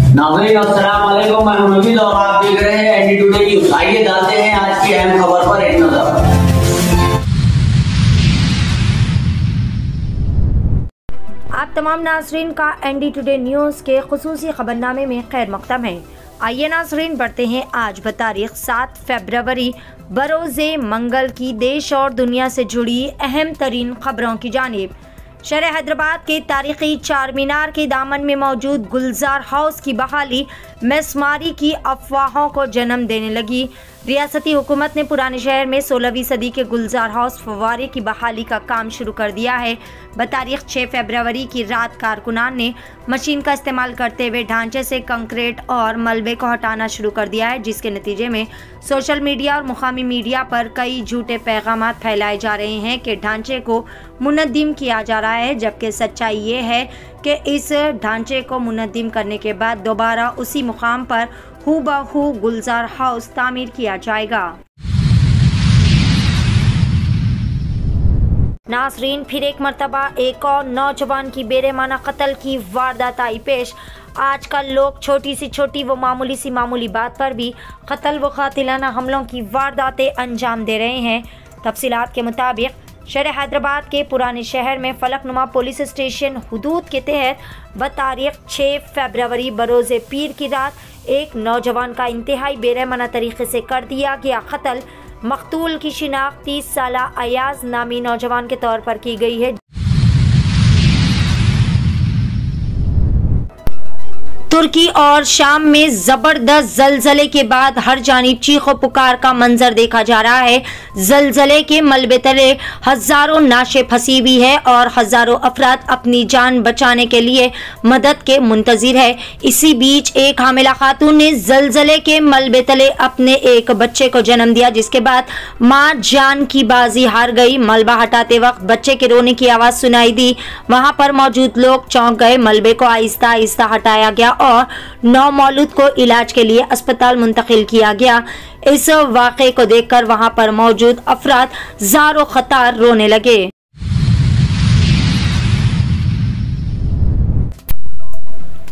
नाज़रीन अस्सलाम वालेकुम, मैं नवीद और आप देख रहे हैं एनडी टुडे न्यूज़। आइए डालते हैं आज की अहम खबर पर एक नजर। आप तमाम नाज़रीन का एनडी टुडे न्यूज़ के खुसूसी खबरनामे में खैर मक़दम है। आइए नाज़रीन बढ़ते हैं आज बतारीख 7 फरवरी बरोज़े मंगल की देश और दुनिया से जुड़ी अहम तरीन खबरों की जानिब। शहर हैदराबाद के तारीखी चार मीनार के दामन में मौजूद गुलजार हाउस की बहाली मेसमारी की अफवाहों को जन्म देने लगी। रियासती हुकूमत ने पुराने शहर में 16वीं सदी के गुलजार हाउस फव्वारे की बहाली का काम शुरू कर दिया है। बतारीख 6 फरवरी की रात कारकुनान ने मशीन का इस्तेमाल करते हुए ढांचे से कंक्रीट और मलबे को हटाना शुरू कर दिया है, जिसके नतीजे में सोशल मीडिया और मुकामी मीडिया पर कई झूठे पैगाम फैलाए जा रहे हैं कि ढांचे को मुनद्दिम किया जा रहा है, जबकि सच्चाई ये है कि इस ढांचे को मुनद्दिम करने के बाद दोबारा उसी मुकाम पर हूबहू गुलजार हाउस तामीर किया जाएगा। नाज़रीन, फिर एक मरतबा एक और नौजवान की बेरहमाना कत्ल की वारदात आई पेश। आजकल लोग छोटी सी छोटी व मामूली सी मामूली बात पर भी कत्ल व कातिलाना हमलों की वारदातें अंजाम दे रहे हैं। तफसीलात के मुताबिक शहर हैदराबाद के पुराने शहर में फलकनुमा पुलिस स्टेशन हुदूद के तहत बतारीख 6 फरवरी बरोज़े पीर की रात एक नौजवान का इंतहाई बेरहमाना तरीके से कर दिया गया कत्ल। मकतूल की शिनाख्त 30 साला अयाज नामी नौजवान के तौर पर की गई है। तुर्की और शाम में जबरदस्त जलजले के बाद हर जानिब चीखो पुकार का मंजर देखा जा रहा है। जलजले के मलबे तले हजारों नाशे फंसी हुई है और हजारों अफराद अपनी जान बचाने के लिए मदद के मुंतजिर है। इसी बीच एक हामिला खातून ने जलजले के मलबे तले अपने एक बच्चे को जन्म दिया, जिसके बाद मां जान की बाजी हार गई। मलबा हटाते वक्त बच्चे के रोने की आवाज सुनाई दी। वहां पर मौजूद लोग चौंक गए। मलबे को आहिस्ता आहिस्ता हटाया गया और नौमौलूद को इलाज के लिए अस्पताल मुंतकिल किया गया। इस वाक़े को देखकर वहां पर मौजूद अफराद ज़ारो ख़तार रोने लगे।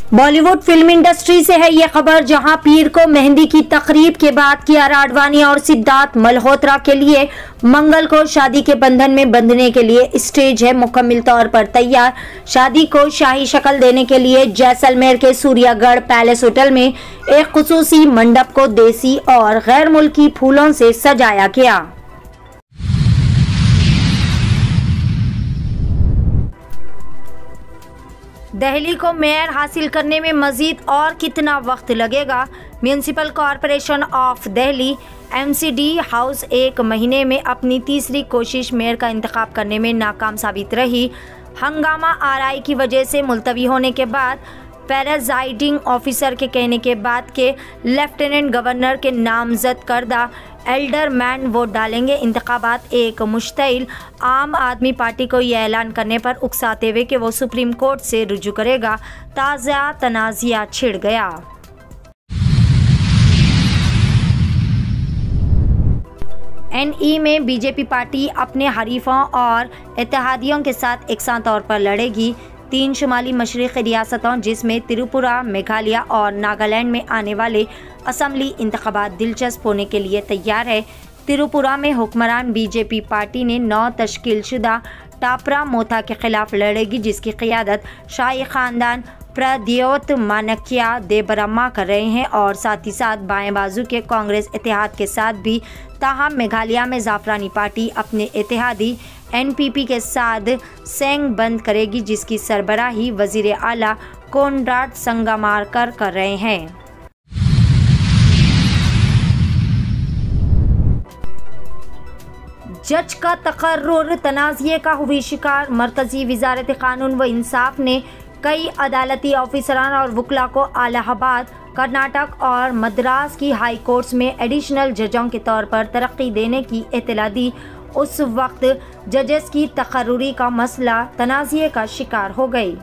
बॉलीवुड फिल्म इंडस्ट्री से है ये खबर, जहां पीर को मेहंदी की तकरीब के बाद कियारा आडवाणी और सिद्धार्थ मल्होत्रा के लिए मंगल को शादी के बंधन में बंधने के लिए स्टेज है मुकम्मल तौर पर तैयार। शादी को शाही शक्ल देने के लिए जैसलमेर के सूर्यागढ़ पैलेस होटल में एक खुसूसी मंडप को देसी और गैर मुल्की फूलों से सजाया गया। दिल्ली को मेयर हासिल करने में मजीद और कितना वक्त लगेगा? Municipal corporation of Delhi MCD house एक महीने में अपनी तीसरी कोशिश मेयर का इंतखाब करने में नाकाम साबित रही। हंगामा आरआई की वजह से मुलतवी होने के बाद प्रेजाइडिंग ऑफिसर के कहने के बाद के लेफ्टिनेंट गवर्नर के नामजद करदा एल्डरमैन वोट डालेंगे। इंतखाबात एक मुश्तइल आम आदमी पार्टी को यह ऐलान करने पर उकसाते हुए कि वो सुप्रीम कोर्ट से रुजू करेगा। ताज़ा तनाज़िया छिड़ गया। NE में बीजेपी पार्टी अपने हरीफों और इत्तेहादियों के साथ एकसां तौर पर लड़ेगी। 3 शुमाली मशरिक़ी रियासतों जिसमें त्रिपुरा, मेघालय और नागालैंड में आने वाले असम्बली इंतखाबात दिलचस्प होने के लिए तैयार है। त्रिपुरा में हुक्मरान बीजेपी पार्टी ने 9 तश्कीलशुदा टापरा मोथा के खिलाफ लड़ेगी, जिसकी क़ियादत शाही ख़ानदान प्रद्योत माणक्या देबरम्मा कर रहे हैं और साथ ही साथ बाएं बाजू के कांग्रेस इत्तेहाद के साथ भी। ताहम मेघालय में जाफरानी पार्टी अपने इत्तेहादी NPP के साथ सेंग बंद करेगी, जिसकी सरबराही वजीर आला कोनराड संगमारकर कर रहे हैं। जज का तकर्रुर तनाज़े का हुई शिकार। मरकजी वजारत कानून व इंसाफ ने कई अदालती ऑफिसरान और वकला को इलाहाबाद, कर्नाटक और मद्रास की हाई कोर्ट्स में एडिशनल जजों के तौर पर तरक्की देने की इत्तला दी। उस वक्त जजेस की तकर्रुरी का मसला तनाज़े का शिकार हो गई।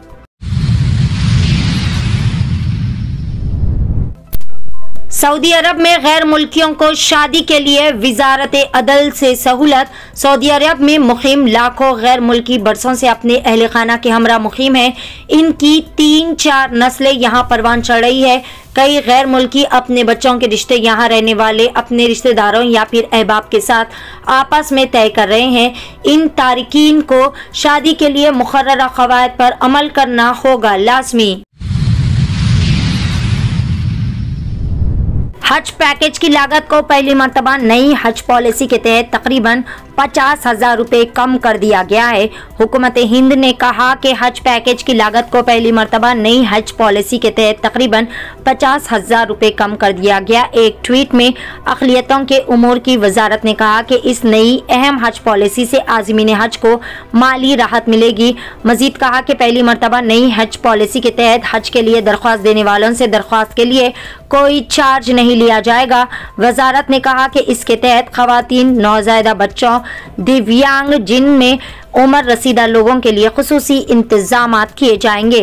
सऊदी अरब में गैर मुल्कियों को शादी के लिए वजारत अदल से सहूलत। सऊदी अरब में मुकीम लाखों गैर मुल्की बरसों से अपने अहल खाना के हमरा मुकीम हैं। इनकी 3-4 नस्लें यहाँ परवान चढ़ रही है। कई गैर मुल्की अपने बच्चों के रिश्ते यहाँ रहने वाले अपने रिश्तेदारों या फिर अहबाब के साथ आपस में तय कर रहे हैं। इन तारिकीन को शादी के लिए मुकर्ररा क़वायद पर अमल करना होगा लाज़मी। हज पैकेज की लागत को पहली मर्तबा नई हज पॉलिसी के तहत तकरीबन 50,000 रुपये कम कर दिया गया है। हुकूमत हिंद ने कहा कि हज पैकेज की लागत को पहली मर्तबा नई हज पॉलिसी के तहत तकरीबन 50,000 रुपये कम कर दिया गया। एक ट्वीट में अक़लियतों के उमूर की वजारत ने कहा कि इस नई अहम हज पॉलिसी से आज़मीन हज को माली राहत मिलेगी। मजीद कहा कि पहली मर्तबा नई हज पॉलिसी के तहत हज के लिए दरख्वास्त देने वालों से दरख्वास्त के लिए कोई चार्ज नहीं लिया जाएगा। वजारत ने कहा कि इसके तहत ख़वातीन, नौज़ायदा बच्चों, दिव्यांग, जिनमें उम्र रसीदा लोगों के लिए खुसूसी इंतजामात किए जाएंगे।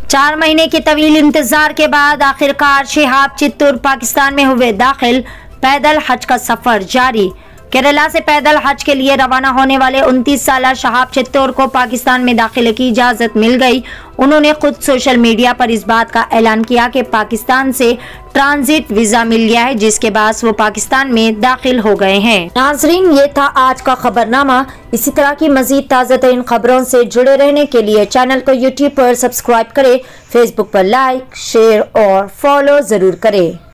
चार महीने के तवील इंतजार के बाद आखिरकार शिहाब चित्तूर पाकिस्तान में हुए दाखिल। पैदल हज का सफर जारी। केरला से पैदल हज के लिए रवाना होने वाले 29 साला शहाब चित्तूर को पाकिस्तान में दाखिले की इजाजत मिल गई। उन्होंने खुद सोशल मीडिया पर इस बात का ऐलान किया कि पाकिस्तान से ट्रांजिट वीजा मिल गया है, जिसके बाद वो पाकिस्तान में दाखिल हो गए हैं। नाजरीन, ये था आज का खबरनामा। इसी तरह की मजीद ताज़ा तरीन खबरों से जुड़े रहने के लिए चैनल को यूट्यूब पर सब्सक्राइब करें, फेसबुक पर लाइक, शेयर और फॉलो जरूर करें।